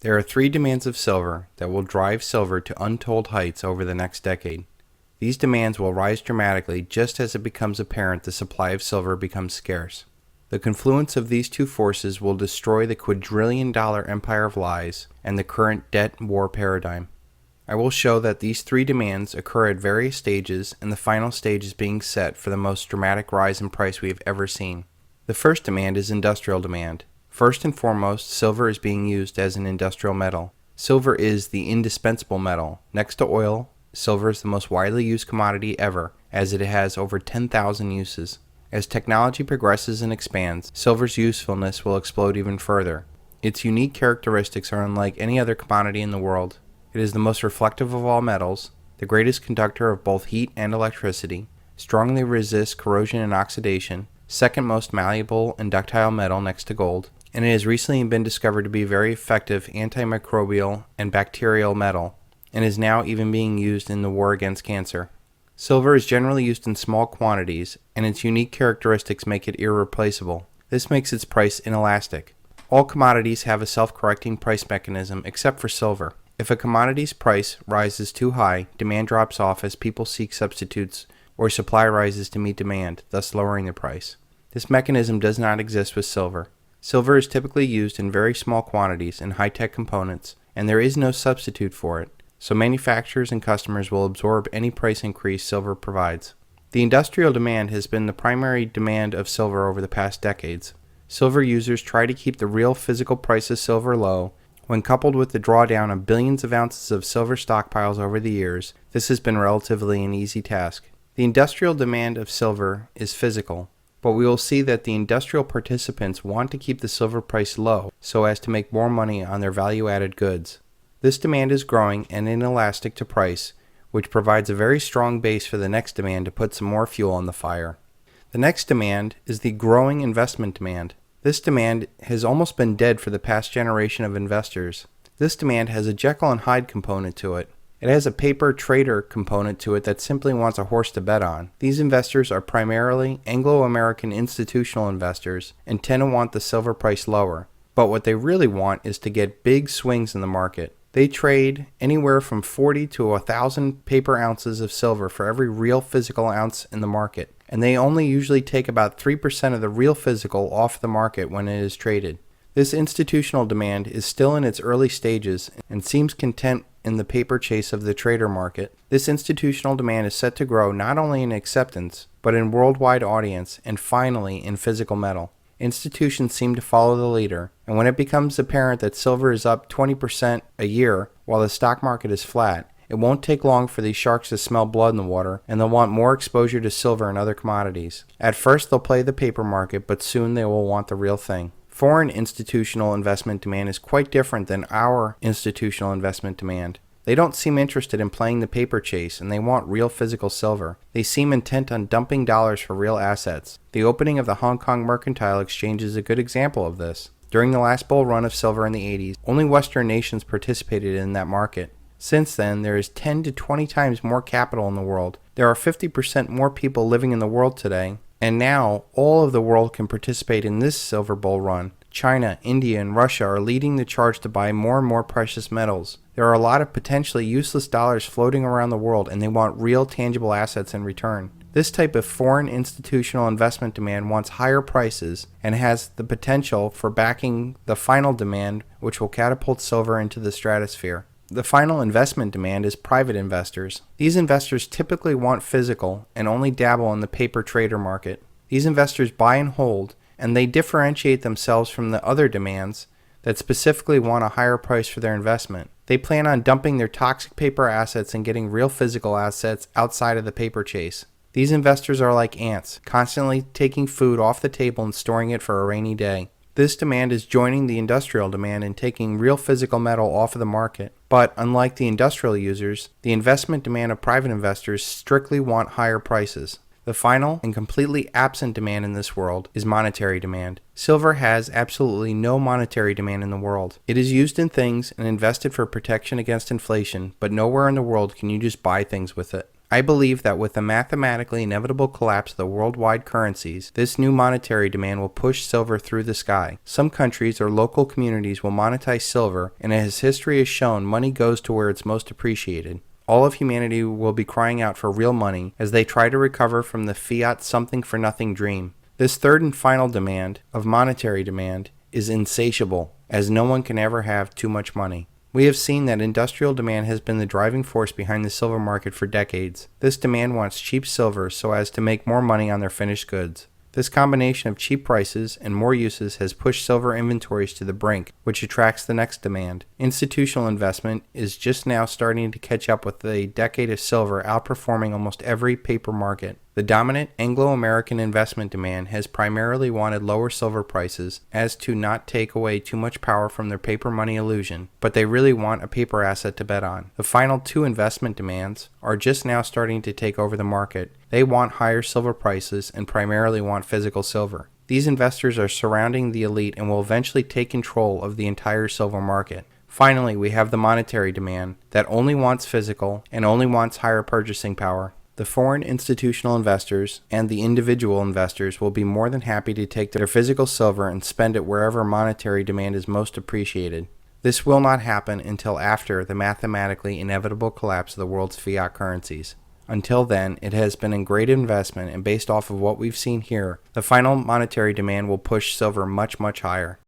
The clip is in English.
There are three demands of silver that will drive silver to untold heights over the next decade. These demands will rise dramatically just as it becomes apparent the supply of silver becomes scarce. The confluence of these two forces will destroy the quadrillion-dollar empire of lies and the current debt war paradigm. I will show that these three demands occur at various stages, and the final stage is being set for the most dramatic rise in price we have ever seen. The first demand is industrial demand. First and foremost, silver is being used as an industrial metal. Silver is the indispensable metal. Next to oil, silver is the most widely used commodity ever, as it has over 10,000 uses. As technology progresses and expands, silver's usefulness will explode even further. Its unique characteristics are unlike any other commodity in the world. It is the most reflective of all metals, the greatest conductor of both heat and electricity, strongly resists corrosion and oxidation, second most malleable and ductile metal next to gold, and it has recently been discovered to be a very effective antimicrobial and bacterial metal, and is now even being used in the war against cancer. Silver is generally used in small quantities, and its unique characteristics make it irreplaceable. This makes its price inelastic. All commodities have a self-correcting price mechanism except for silver. If a commodity's price rises too high, demand drops off as people seek substitutes, or supply rises to meet demand, thus lowering the price. This mechanism does not exist with silver. Silver is typically used in very small quantities in high-tech components, and there is no substitute for it, so manufacturers and customers will absorb any price increase silver provides. The industrial demand has been the primary demand of silver over the past decades. Silver users try to keep the real physical price of silver low. When coupled with the drawdown of billions of ounces of silver stockpiles over the years, this has been relatively an easy task. The industrial demand of silver is physical, but we will see that the industrial participants want to keep the silver price low so as to make more money on their value-added goods. This demand is growing and inelastic to price, which provides a very strong base for the next demand to put some more fuel on the fire. The next demand is the growing investment demand. This demand has almost been dead for the past generation of investors. This demand has a Jekyll and Hyde component to it. It has a paper trader component to it that simply wants a horse to bet on. These investors are primarily Anglo-American institutional investors and tend to want the silver price lower. But what they really want is to get big swings in the market. They trade anywhere from 40 to 1,000 paper ounces of silver for every real physical ounce in the market, and they only usually take about 3% of the real physical off the market when it is traded. This institutional demand is still in its early stages and seems content in the paper chase of the trader market. This institutional demand is set to grow not only in acceptance, but in worldwide audience and finally in physical metal. Institutions seem to follow the leader, and when it becomes apparent that silver is up 20% a year while the stock market is flat, it won't take long for these sharks to smell blood in the water, and they'll want more exposure to silver and other commodities. At first they'll play the paper market, but soon they will want the real thing. Foreign institutional investment demand is quite different than our institutional investment demand. They don't seem interested in playing the paper chase, and they want real physical silver. They seem intent on dumping dollars for real assets. The opening of the Hong Kong Mercantile Exchange is a good example of this. During the last bull run of silver in the 80s, only Western nations participated in that market. Since then, there is 10 to 20 times more capital in the world. There are 50% more people living in the world today, and now all of the world can participate in this silver bull run. China, India, and Russia are leading the charge to buy more and more precious metals. There are a lot of potentially useless dollars floating around the world, and they want real tangible assets in return. This type of foreign institutional investment demand wants higher prices and has the potential for backing the final demand, which will catapult silver into the stratosphere. The final investment demand is private investors. These investors typically want physical and only dabble in the paper trader market. These investors buy and hold, and they differentiate themselves from the other demands that specifically want a higher price for their investment. They plan on dumping their toxic paper assets and getting real physical assets outside of the paper chase. These investors are like ants, constantly taking food off the table and storing it for a rainy day. This demand is joining the industrial demand and taking real physical metal off of the market. But unlike the industrial users, the investment demand of private investors strictly want higher prices. The final and completely absent demand in this world is monetary demand. Silver has absolutely no monetary demand in the world. It is used in things and invested for protection against inflation, but nowhere in the world can you just buy things with it. I believe that with the mathematically inevitable collapse of the worldwide currencies, this new monetary demand will push silver through the sky. Some countries or local communities will monetize silver, and as history has shown, money goes to where it's most appreciated. All of humanity will be crying out for real money as they try to recover from the fiat something-for-nothing dream. This third and final demand, of monetary demand, is insatiable, as no one can ever have too much money. We have seen that industrial demand has been the driving force behind the silver market for decades. This demand wants cheap silver so as to make more money on their finished goods. This combination of cheap prices and more uses has pushed silver inventories to the brink, which attracts the next demand. Institutional investment is just now starting to catch up with a decade of silver outperforming almost every paper market. The dominant Anglo-American investment demand has primarily wanted lower silver prices as to not take away too much power from their paper money illusion, but they really want a paper asset to bet on. The final two investment demands are just now starting to take over the market. They want higher silver prices and primarily want physical silver. These investors are surrounding the elite and will eventually take control of the entire silver market. Finally, we have the monetary demand that only wants physical and only wants higher purchasing power. The foreign institutional investors and the individual investors will be more than happy to take their physical silver and spend it wherever monetary demand is most appreciated. This will not happen until after the mathematically inevitable collapse of the world's fiat currencies. Until then, it has been a great investment, and based off of what we've seen here, the final monetary demand will push silver much, much higher.